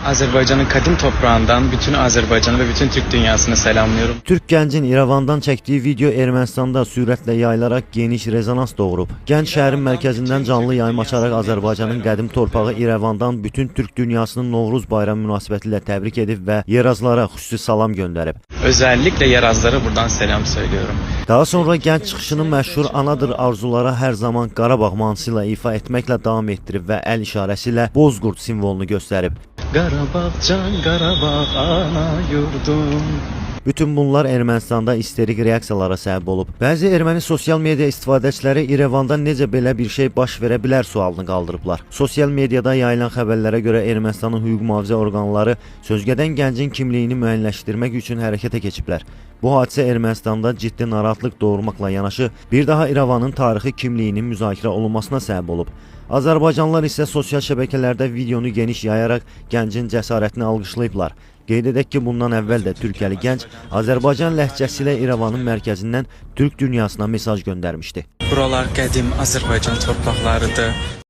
Azerbaycan'ın kadim toprağından bütün Azerbaycan'ı ve bütün Türk dünyasını selamlıyorum. Türk gəncin İrəvandan çəkdiyi video Ermənistanda sürətlə yayılaraq geniş rezonans doğurub. Gənc şəhərin mərkəzindən canlı yayım açaraq Azərbaycanın qədim torpağı İrəvandan bütün Türk dünyasının Novruz bayramı münasibətilə təbrik edib və yerazlara xüsusi salam göndərib. Özellikle Yarazlara buradan selam söylüyorum. Daha sonra gənc çıxışını məşhur anadır arzulara hər zaman Qarabağ mahnısı ilə ifa etməklə davam etdirib və əl işarəsi ilə Bozqurd simvolunu göstərib. Qarabağ can, Qarabağ ana yurdum. Bütün bunlar Ermənistanda isterik reaksiyalara səbəb olub. Bəzi erməni sosial media istifadəçiləri İrəvanda necə belə bir şey baş verə bilər sualını qaldırıblar. Sosial mediada yayılan xəbərlərə görə Ermənistanın hüquq mühafizə orqanları sözgədən gəncin kimliyini müəyyənləşdirmək üçün hərəkətə keçiblər. Bu hadisə Ermənistanda ciddi narahatlıq doğurmaqla yanaşı, bir daha İrəvanın tarixi kimliyinin müzakirə olunmasına səbəb olub. Azərbaycanlılar isə sosial şəbəkələrdə videonu geniş yayaraq gəncin cəsarətini alqışlayıblar. Qeyd edək ki, bundan əvvəl də Türkiyəli gənc Azərbaycan ləhcəsi ilə İrəvanın mərkəzindən Türk dünyasına mesaj göndərmişdi. Buralar qədim Azərbaycan torpaqlarıdır.